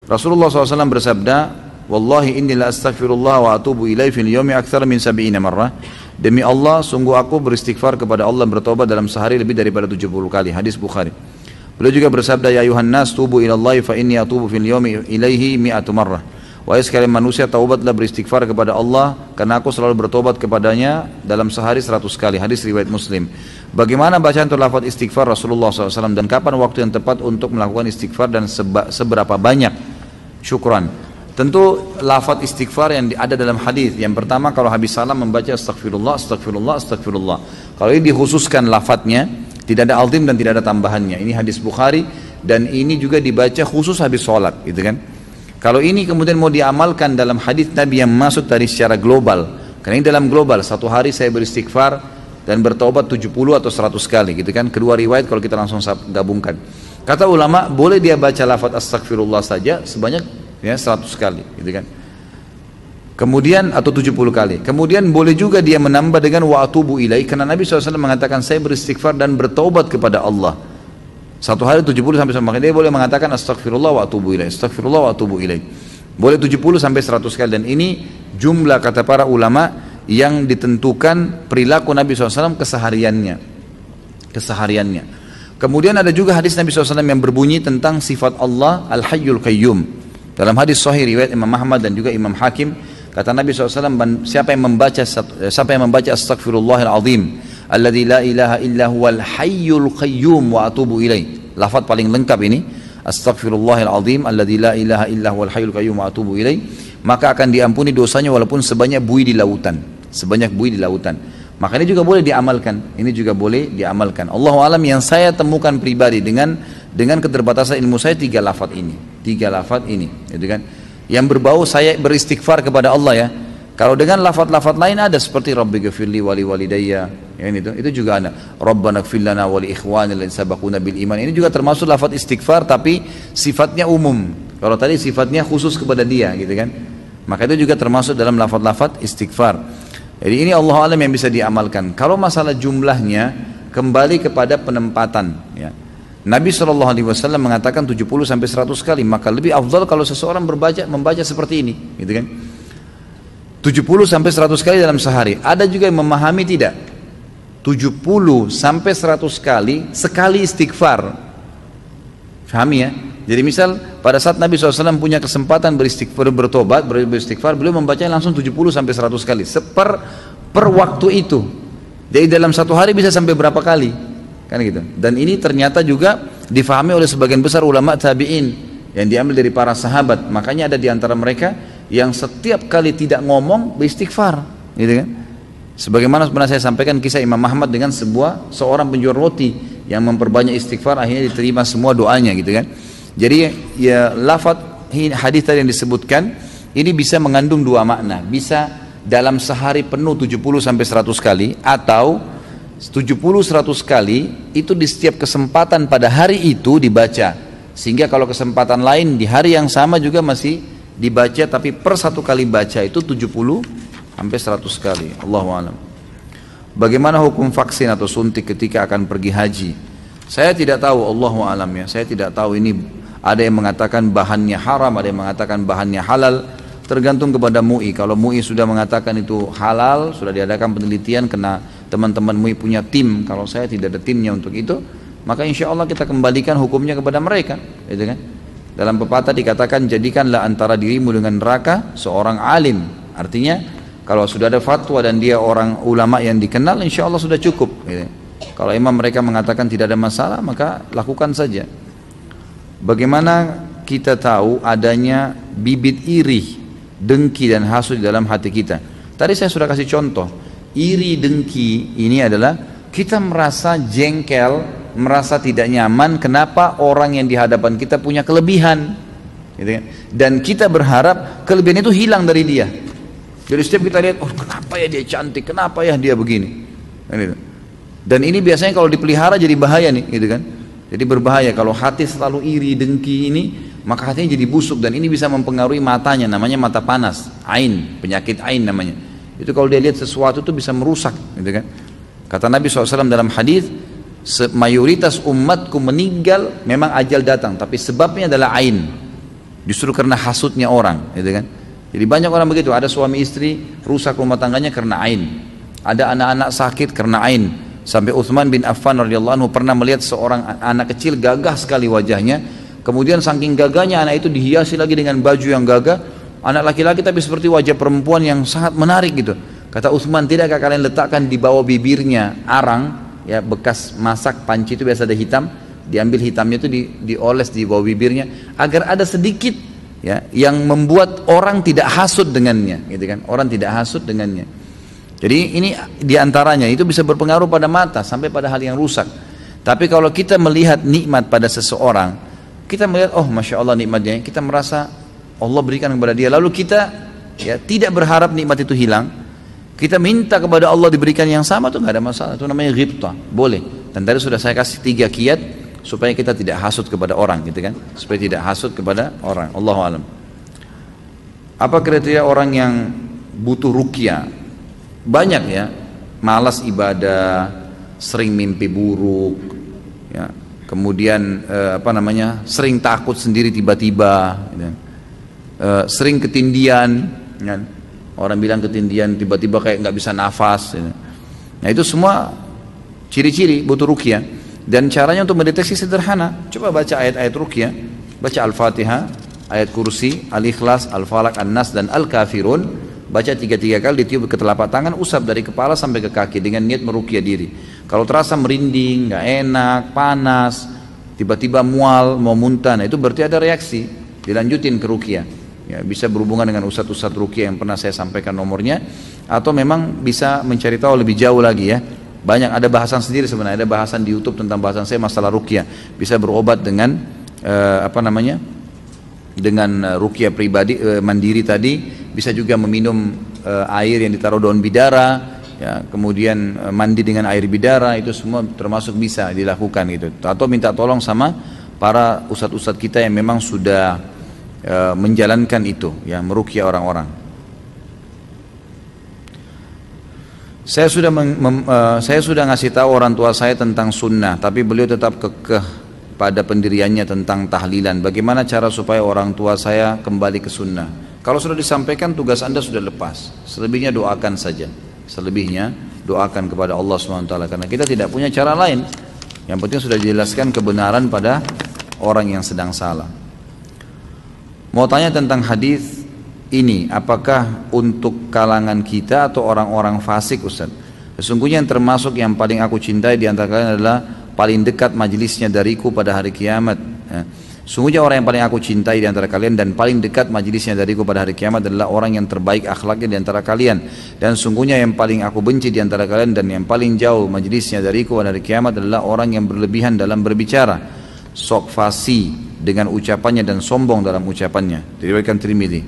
Rasulullah SAW bersabda, Wallahi inni la astaghfirullah wa atubu ilaihi fil yawmi akthar min 70 marrah. Demi Allah, sungguh aku beristighfar kepada Allah, bertobat dalam sehari lebih daripada 70 kali. Hadis Bukhari. Beliau juga bersabda, ya ayuhan nas tubu ilallahi fa inni atubu fil yawmi ilaihi mi'atu marrah. Wahai sekalian manusia, taubatlah beristighfar kepada Allah, karena aku selalu bertobat kepadanya dalam sehari 100 kali. Hadis riwayat Muslim. Bagaimana bacaan untuk lafaz istighfar Rasulullah SAW, dan kapan waktu yang tepat untuk melakukan istighfar, dan seberapa banyak? Syukran. Tentu lafaz istighfar yang ada dalam hadis. Yang pertama, kalau habis salam membaca astagfirullah, astagfirullah, astagfirullah. Kalau ini dikhususkan lafadznya, tidak ada altim dan tidak ada tambahannya. Ini hadis Bukhari, dan ini juga dibaca khusus habis sholat, gitu kan? Kalau ini kemudian mau diamalkan dalam hadis Nabi yang masuk tadi secara global, karena ini dalam global, satu hari saya beristighfar dan bertaubat 70 atau 100 kali, gitu kan? Kedua riwayat kalau kita langsung gabungkan. Kata ulama, boleh dia baca lafaz astagfirullah saja sebanyak 100 kali, gitu kan? Kemudian atau 70 kali. Kemudian boleh juga dia menambah dengan wa atubu ilaih, karena Nabi SAW mengatakan saya beristighfar dan bertaubat kepada Allah. Satu hari 70 sampai 100 kali. Dia boleh mengatakan astagfirullah wa atubu ilaih, astagfirullah wa atubu ilaih. Boleh 70 sampai 100 kali, dan ini jumlah kata para ulama yang ditentukan perilaku Nabi SAW kesehariannya. Kemudian ada juga hadis Nabi SAW yang berbunyi tentang sifat Allah Al-Hayyul Qayyum. Dalam hadis sahih riwayat Imam Ahmad dan juga Imam Hakim, kata Nabi SAW, siapa yang membaca astagfirullahal azim alladzi la ilaha illa huwal hayyul qayyum wa atubu ilaih. Lafaz paling lengkap ini, astagfirullahal azim alladzi la ilaha illa huwal hayyul qayyum wa atubu ilaih, maka akan diampuni dosanya walaupun sebanyak buih di lautan. Maka ini juga boleh diamalkan. Allahu alam, yang saya temukan pribadi dengan keterbatasan ilmu saya, tiga lafaz ini, gitu kan? Yang berbau saya beristighfar kepada Allah ya. Kalau dengan lafaz-lafaz lain ada seperti Rabbighfirli wali walidayya, itu juga ada. Rabbana ighfir lana wa li ikhwanina alladzina sabaquna bil iman. Ini juga termasuk lafaz istighfar, tapi sifatnya umum. Kalau tadi sifatnya khusus kepada dia, gitu kan? Maka itu juga termasuk dalam lafaz-lafaz istighfar. Jadi ini Allah alam yang bisa diamalkan. Kalau masalah jumlahnya, kembali kepada penempatan ya. Nabi SAW mengatakan 70 sampai 100 kali, maka lebih afdal kalau seseorang membaca seperti ini, gitu kan? 70 sampai 100 kali dalam sehari. Ada juga yang memahami tidak, 70 sampai 100 kali sekali istighfar. Pahami ya? Jadi misal pada saat Nabi SAW punya kesempatan beristighfar, beliau membacanya langsung 70 sampai 100 kali per waktu itu. Jadi dalam satu hari bisa sampai berapa kali? Kan gitu. Dan ini ternyata juga difahami oleh sebagian besar ulama tabi'in yang diambil dari para sahabat. Makanya ada di antara mereka yang setiap kali tidak ngomong beristighfar, gitu kan? Sebagaimana pernah saya sampaikan kisah Imam Ahmad dengan seorang penjual roti yang memperbanyak istighfar, akhirnya diterima semua doanya, gitu kan? Jadi ya lafaz hadis tadi yang disebutkan ini bisa mengandung dua makna. Bisa dalam sehari penuh 70 sampai 100 kali, atau 70-100 kali itu di setiap kesempatan pada hari itu dibaca, sehingga kalau kesempatan lain di hari yang sama juga masih dibaca, tapi per satu kali baca itu 70 sampai 100 kali. Allahu a'lam. Bagaimana hukum vaksin atau suntik ketika akan pergi haji? Saya tidak tahu, Allahu a'lam ya. Saya tidak tahu, ini ada yang mengatakan bahannya haram, ada yang mengatakan bahannya halal, tergantung kepada MUI. Kalau MUI sudah mengatakan itu halal, sudah diadakan penelitian, kena teman-teman MUI punya tim. Kalau saya tidak ada timnya untuk itu, maka insya Allah kita kembalikan hukumnya kepada mereka, gitu kan? Dalam pepatah dikatakan, jadikanlah antara dirimu dengan neraka seorang alim. Artinya kalau sudah ada fatwa dan dia orang ulama yang dikenal, insya Allah sudah cukup, gitu. Kalau imam mereka mengatakan tidak ada masalah, maka lakukan saja. Bagaimana kita tahu adanya bibit iri, dengki dan hasud di dalam hati kita? Tadi saya sudah kasih contoh. Iri, dengki ini adalah kita merasa jengkel, merasa tidak nyaman kenapa orang yang di hadapan kita punya kelebihan, gitu kan? Dan kita berharap kelebihan itu hilang dari dia. Jadi setiap kita lihat, oh kenapa ya dia cantik, kenapa ya dia begini, gitu. Dan ini biasanya kalau dipelihara jadi bahaya nih, gitu kan? Jadi berbahaya kalau hati selalu iri, dengki ini, maka hatinya jadi busuk, dan ini bisa mempengaruhi matanya, namanya mata panas, ain, penyakit ain namanya. Itu kalau dia lihat sesuatu itu bisa merusak, gitu kan? Kata Nabi SAW dalam hadis, mayoritas umatku meninggal memang ajal datang, tapi sebabnya adalah ain. justru karena hasutnya orang, gitu kan. Jadi banyak orang begitu, ada suami istri rusak rumah tangganya karena ain, ada anak-anak sakit karena ain. Sampai Utsman bin Affan radhiyallahu anhu pernah melihat seorang anak kecil gagah sekali wajahnya, kemudian saking gagahnya anak itu dihiasi lagi dengan baju yang gagah, anak laki-laki tapi seperti wajah perempuan yang sangat menarik gitu. Kata Utsman, tidakkah kalian letakkan di bawah bibirnya arang, ya bekas masak panci itu biasa ada hitam, diambil hitamnya itu dioles di bawah bibirnya agar ada sedikit ya yang membuat orang tidak hasut dengannya, gitu kan? Orang tidak hasut dengannya. Jadi ini diantaranya itu bisa berpengaruh pada mata sampai pada hal yang rusak. Tapi kalau kita melihat nikmat pada seseorang, kita melihat oh masya Allah nikmatnya, kita merasa Allah berikan kepada dia, lalu kita ya tidak berharap nikmat itu hilang. Kita minta kepada Allah diberikan yang sama tuh nggak ada masalah, itu namanya ghibtah, boleh. Dan tadi sudah saya kasih 3 kiat supaya kita tidak hasut kepada orang, gitu kan? Supaya tidak hasut kepada orang. Allahu a'lam. Apa kriteria orang yang butuh ruqyah? Banyak ya, malas ibadah, sering mimpi buruk, ya. Kemudian sering takut sendiri tiba-tiba, gitu. Sering ketindian, kan? Orang bilang ketindian tiba-tiba kayak nggak bisa nafas. Nah itu semua ciri-ciri butuh ruqyah. Dan caranya untuk mendeteksi sederhana. Coba baca ayat-ayat ruqyah. Baca Al-Fatihah, ayat kursi, Al-Ikhlas, Al-Falaq, An-Nas, dan Al-Kafirun. Baca 3 kali, ditiup ke telapak tangan, usap dari kepala sampai ke kaki dengan niat meruqyah diri. Kalau terasa merinding, nggak enak, panas, tiba-tiba mual, mau muntah, nah itu berarti ada reaksi. Dilanjutin ke ruqyah. Ya, bisa berhubungan dengan ustadz-ustadz ruqyah yang pernah saya sampaikan nomornya, atau memang bisa mencari tahu lebih jauh lagi ya. Banyak, ada bahasan sendiri sebenarnya, ada bahasan di YouTube tentang bahasan saya masalah ruqyah. Bisa berobat dengan dengan ruqyah pribadi, mandiri tadi. Bisa juga meminum air yang ditaruh daun bidara, ya, kemudian mandi dengan air bidara, itu semua termasuk bisa dilakukan gitu. Atau minta tolong sama para ustadz-ustadz kita yang memang sudah menjalankan itu, ya, meruqyah orang-orang. Saya sudah ngasih tahu orang tua saya tentang sunnah, tapi beliau tetap kekeh pada pendiriannya tentang tahlilan. Bagaimana cara supaya orang tua saya kembali ke sunnah? Kalau sudah disampaikan, tugas Anda sudah lepas. Selebihnya doakan saja. Selebihnya doakan kepada Allah SWT, karena kita tidak punya cara lain. Yang penting sudah dijelaskan kebenaran pada orang yang sedang salah. Mau tanya tentang hadis ini, apakah untuk kalangan kita atau orang-orang fasik, Ustaz? Sesungguhnya yang termasuk yang paling aku cintai di antara kalian adalah paling dekat majelisnya dariku pada hari kiamat. Sesungguhnya orang yang paling aku cintai di antara kalian dan paling dekat majelisnya dariku pada hari kiamat adalah orang yang terbaik akhlaknya di antara kalian. Dan sesungguhnya yang paling aku benci di antara kalian dan yang paling jauh majelisnya dariku pada hari kiamat adalah orang yang berlebihan dalam berbicara, sok fasih dengan ucapannya dan sombong dalam ucapannya. Diriwayatkan Tirmidzi.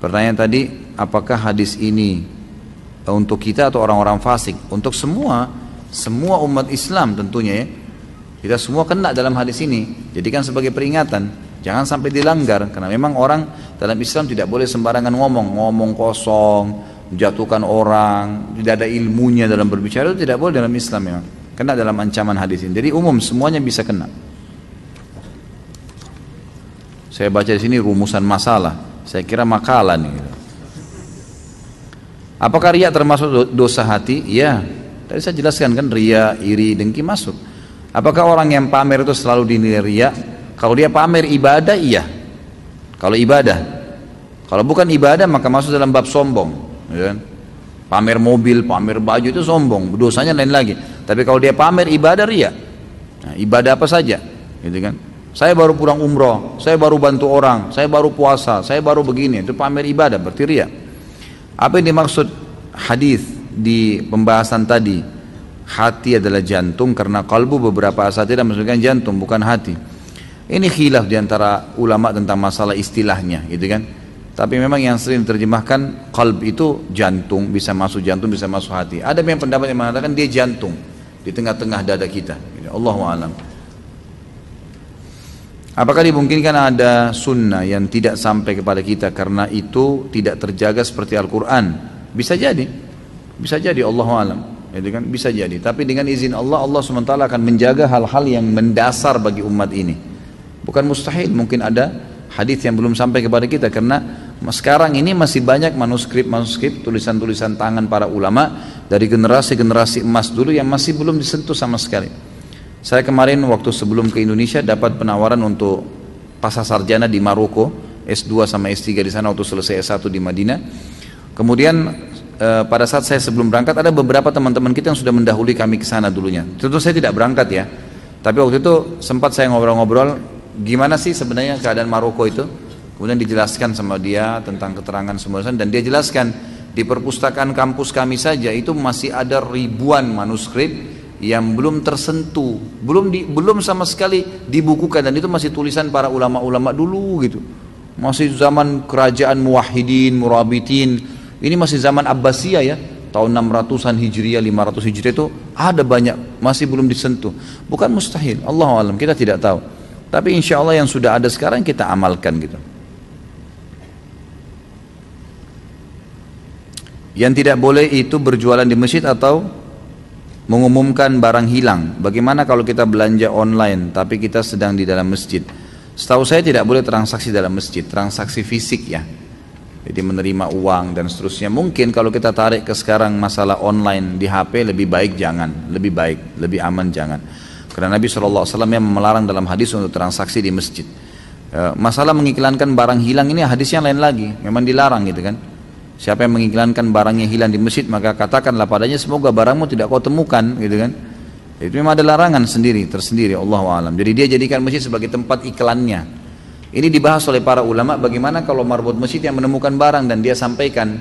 Pertanyaan tadi, apakah hadis ini untuk kita atau orang-orang fasik? Untuk semua umat Islam tentunya ya. Kita semua kena dalam hadis ini. Jadikan sebagai peringatan, jangan sampai dilanggar, karena memang orang dalam Islam tidak boleh sembarangan ngomong kosong, menjatuhkan orang, tidak ada ilmunya dalam berbicara, itu tidak boleh dalam Islam memang. Kena dalam ancaman hadis ini. Jadi umum semuanya bisa kena. Saya baca di sini rumusan masalah. Saya kira makalah nih. Apakah riya termasuk dosa hati? Ya. Tadi saya jelaskan kan, riya, iri, dengki masuk. Apakah orang yang pamer itu selalu dinilai riya? Kalau dia pamer ibadah, iya. Kalau ibadah. Kalau bukan ibadah maka masuk dalam bab sombong. Ya. Pamer mobil, pamer baju itu sombong. Dosanya lain lagi. Tapi kalau dia pamer ibadah, riya. Nah, ibadah apa saja, gitu kan? Saya baru pulang umroh, saya baru bantu orang, saya baru puasa, saya baru begini, itu pamer ibadah, berarti riya. Apa yang dimaksud hadis di pembahasan tadi? Hati adalah jantung, karena kalbu beberapa asatidz maksudkan jantung bukan hati. Ini khilaf diantara ulama tentang masalah istilahnya, gitu kan? Tapi memang yang sering diterjemahkan kalb itu jantung, bisa masuk jantung, bisa masuk hati. Ada yang pendapat yang mengatakan dia jantung di tengah-tengah dada kita. Allahu a'lam. Apakah dimungkinkan ada sunnah yang tidak sampai kepada kita karena itu tidak terjaga seperti Al-Quran? Bisa jadi Allahu a'lam, gitu kan? Bisa jadi. Tapi dengan izin Allah, Allah SWT akan menjaga hal-hal yang mendasar bagi umat ini. Bukan mustahil, mungkin ada hadis yang belum sampai kepada kita, karena sekarang ini masih banyak manuskrip tulisan-tulisan tangan para ulama dari generasi emas dulu yang masih belum disentuh sama sekali. Saya kemarin waktu sebelum ke Indonesia dapat penawaran untuk pasca sarjana di Maroko, S2 sama S3 di sana waktu selesai S1 di Madinah. Kemudian pada saat saya sebelum berangkat ada beberapa teman-teman kita yang sudah mendahului kami ke sana dulunya. Tentu saya tidak berangkat ya, tapi waktu itu sempat saya ngobrol-ngobrol gimana sih sebenarnya keadaan Maroko itu. Kemudian dijelaskan sama dia tentang keterangan semua, dan dia jelaskan di perpustakaan kampus kami saja itu masih ada ribuan manuskrip yang belum tersentuh, belum sama sekali dibukukan, dan itu masih tulisan para ulama-ulama dulu gitu. Masih zaman kerajaan Muwahhidin, Murabitin. Ini masih zaman Abbasiyah ya, tahun 600-an Hijriah, 500 Hijriah itu ada banyak, masih belum disentuh. Bukan mustahil, Allahu a'lam, kita tidak tahu. Tapi insya Allah yang sudah ada sekarang kita amalkan gitu. Yang tidak boleh itu berjualan di masjid atau mengumumkan barang hilang. Bagaimana kalau kita belanja online tapi kita sedang di dalam masjid? Setahu saya tidak boleh transaksi dalam masjid, transaksi fisik ya. Jadi menerima uang dan seterusnya. Mungkin kalau kita tarik ke sekarang masalah online di HP, lebih baik jangan, lebih aman jangan. Karena Nabi SAW yang melarang dalam hadis untuk transaksi di masjid. Masalah mengiklankan barang hilang ini hadisnya lain lagi, memang dilarang gitu kan. Siapa yang mengiklankan barangnya hilang di masjid, maka katakanlah padanya semoga barangmu tidak kau temukan gitu kan. Itu memang ada larangan tersendiri Allahu a'lam. Jadi dia jadikan masjid sebagai tempat iklannya. Ini dibahas oleh para ulama, bagaimana kalau marbot masjid yang menemukan barang dan dia sampaikan.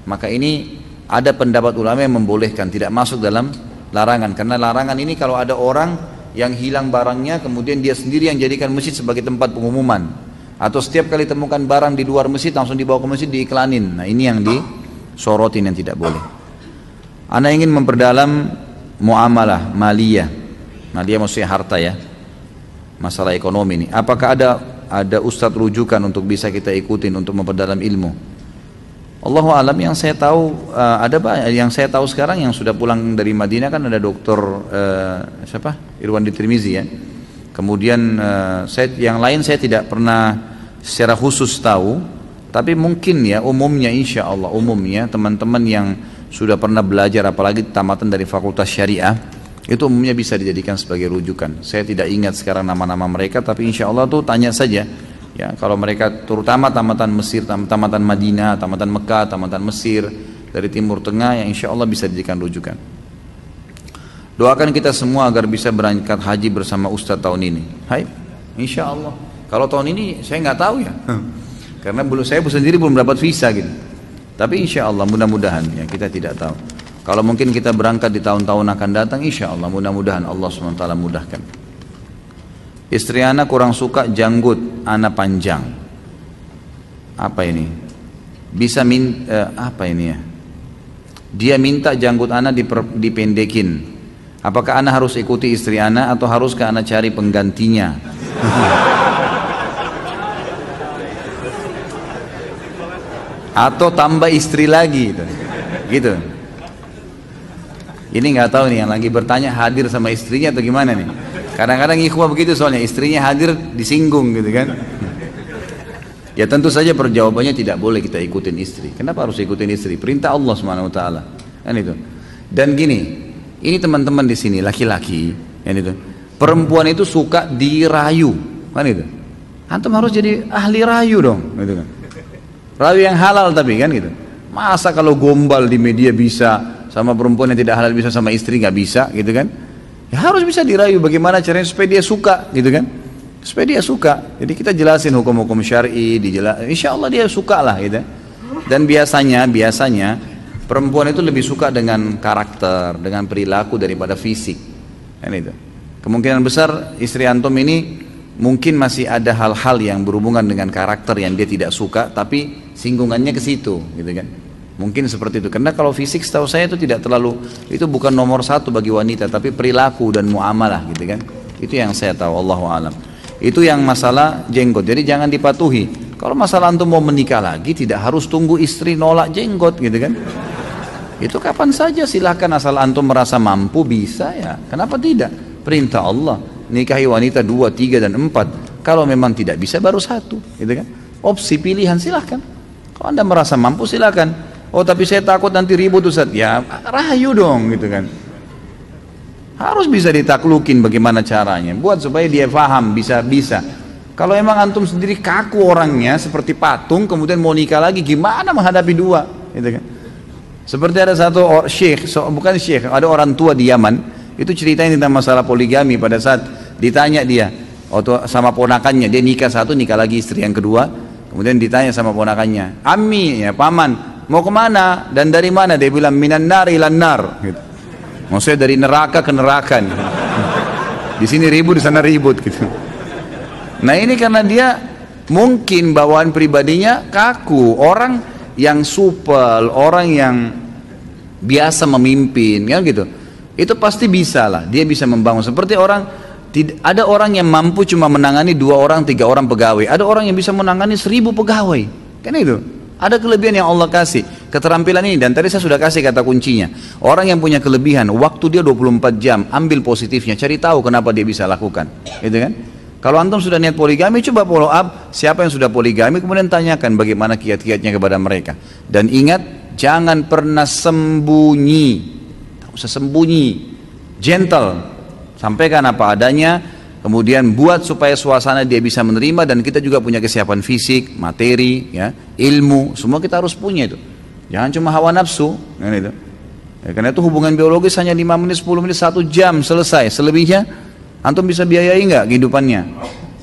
Maka ini ada pendapat ulama yang membolehkan, tidak masuk dalam larangan. Karena larangan ini kalau ada orang yang hilang barangnya kemudian dia sendiri yang jadikan masjid sebagai tempat pengumuman, atau setiap kali temukan barang di luar masjid langsung dibawa ke masjid diiklanin. Nah ini yang disorotin, yang tidak boleh. Ana ingin memperdalam muamalah maliyah maksudnya harta ya, masalah ekonomi ini. Apakah ada ustadz rujukan untuk bisa kita ikutin untuk memperdalam ilmu? Allahu alam, yang saya tahu yang saya tahu sekarang yang sudah pulang dari Madinah kan ada dokter Irwandi Tirmizi ya. Kemudian yang lain saya tidak pernah secara khusus tahu, tapi mungkin ya umumnya, insya Allah umumnya teman-teman yang sudah pernah belajar apalagi tamatan dari fakultas syariah itu umumnya bisa dijadikan sebagai rujukan. Saya tidak ingat sekarang nama-nama mereka, tapi insya Allah tuh tanya saja ya, kalau mereka terutama tamatan Mesir, tamatan Madinah, tamatan Mekah, tamatan Mesir dari Timur Tengah, yang insya Allah bisa dijadikan rujukan. Doakan kita semua agar bisa berangkat haji bersama Ustadz tahun ini. Hai, insya Allah. Kalau tahun ini saya nggak tahu ya, karena saya sendiri belum dapat visa gitu. Tapi insya Allah mudah-mudahan ya, kita tidak tahu. Kalau mungkin kita berangkat di tahun-tahun akan datang, insya Allah mudah-mudahan Allah SWT mudahkan. Istri ana kurang suka janggut ana panjang. Apa ini? Apa ini ya? Dia minta janggut ana dipendekin. Apakah ana harus ikuti istri ana atau haruskah ana cari penggantinya? Atau tambah istri lagi gitu. Ini nggak tahu nih yang lagi bertanya hadir sama istrinya atau gimana nih. Kadang-kadang ikhwah begitu, soalnya istrinya hadir disinggung gitu kan. Ya tentu saja perjawabannya tidak boleh kita ikutin istri. Kenapa harus ikutin istri? Perintah Allah SWT kan itu. Dan gini, ini teman-teman di sini laki-laki, kan itu. Perempuan itu suka dirayu, kan itu. Antum harus jadi ahli rayu dong, gitu kan. Rayu yang halal tapi kan gitu. Masa kalau gombal di media bisa, sama perempuan yang tidak halal bisa, sama istri nggak bisa gitu kan. Ya harus bisa dirayu, bagaimana caranya supaya dia suka gitu kan. Supaya dia suka. Jadi kita jelasin hukum-hukum syar'i, insya Allah dia suka lah gitu. Dan biasanya perempuan itu lebih suka dengan karakter, dengan perilaku daripada fisik. Kan itu. Kemungkinan besar istri antum ini mungkin masih ada hal-hal yang berhubungan dengan karakter yang dia tidak suka, tapi singgungannya ke situ, gitu kan? Mungkin seperti itu. Karena kalau fisik, setahu saya itu tidak terlalu, itu bukan nomor satu bagi wanita, tapi perilaku dan muamalah, gitu kan? Itu yang saya tahu, Allahu a'lam. Itu yang masalah jenggot. Jadi jangan dipatuhi. Kalau masalah antum mau menikah lagi, tidak harus tunggu istri nolak jenggot, gitu kan? Itu kapan saja silahkan, asal antum merasa mampu bisa ya. Kenapa tidak? Perintah Allah. Nikahi wanita 2, 3 dan 4. Kalau memang tidak bisa baru satu, gitu kan? Opsi pilihan silahkan. Kalau Anda merasa mampu silahkan. Oh tapi saya takut nanti ribut Ustaz. Ya rahayu dong, gitu kan? Harus bisa ditaklukin bagaimana caranya. Buat supaya dia paham, bisa. Kalau emang antum sendiri kaku orangnya seperti patung, kemudian mau nikah lagi, gimana menghadapi dua, gitu kan? Seperti ada satu syekh, bukan syekh, ada orang tua di Yaman, itu ceritain tentang masalah poligami. Pada saat ditanya dia, sama ponakannya, dia nikah satu, nikah lagi istri yang kedua, kemudian ditanya sama ponakannya, Ammi, ya paman, mau kemana dan dari mana? Dia bilang minan nar ilan nar, gitu. Maksudnya dari neraka ke neraka. Gitu. Di sini ribut, di sana ribut, gitu. Nah ini karena dia mungkin bawaan pribadinya kaku, orang yang supel, orang yang biasa memimpin, kan gitu. Itu pasti bisa lah, dia bisa membangun. Seperti ada orang yang mampu cuma menangani 2 orang, 3 orang pegawai. Ada orang yang bisa menangani 1000 pegawai. Kan itu. Ada kelebihan yang Allah kasih. Keterampilan ini, dan tadi saya sudah kasih kata kuncinya. Orang yang punya kelebihan, waktu dia 24 jam, ambil positifnya, cari tahu kenapa dia bisa lakukan. Gitu kan? Kalau antum sudah niat poligami, coba follow up siapa yang sudah poligami, kemudian tanyakan bagaimana kiat-kiatnya kepada mereka. Dan ingat, jangan pernah sembunyi. Tak usah sembunyi. Gentle. Sampaikan apa adanya, kemudian buat supaya suasana dia bisa menerima, dan kita juga punya kesiapan fisik, materi, ya, ilmu, semua kita harus punya itu. Jangan cuma hawa nafsu, kan itu. Ya, karena itu hubungan biologis hanya 5 menit, 10 menit, 1 jam selesai. Selebihnya antum bisa biayai nggak kehidupannya?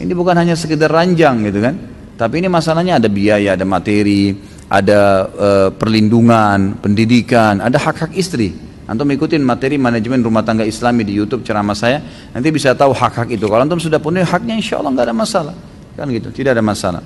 Ini bukan hanya sekedar ranjang gitu kan, tapi ini masalahnya ada biaya, ada materi, ada perlindungan, pendidikan, ada hak-hak istri. Antum ikutin materi manajemen rumah tangga Islami di YouTube ceramah saya, nanti bisa tahu hak-hak itu. Kalau antum sudah punya haknya, insya Allah nggak ada masalah, kan gitu, tidak ada masalah.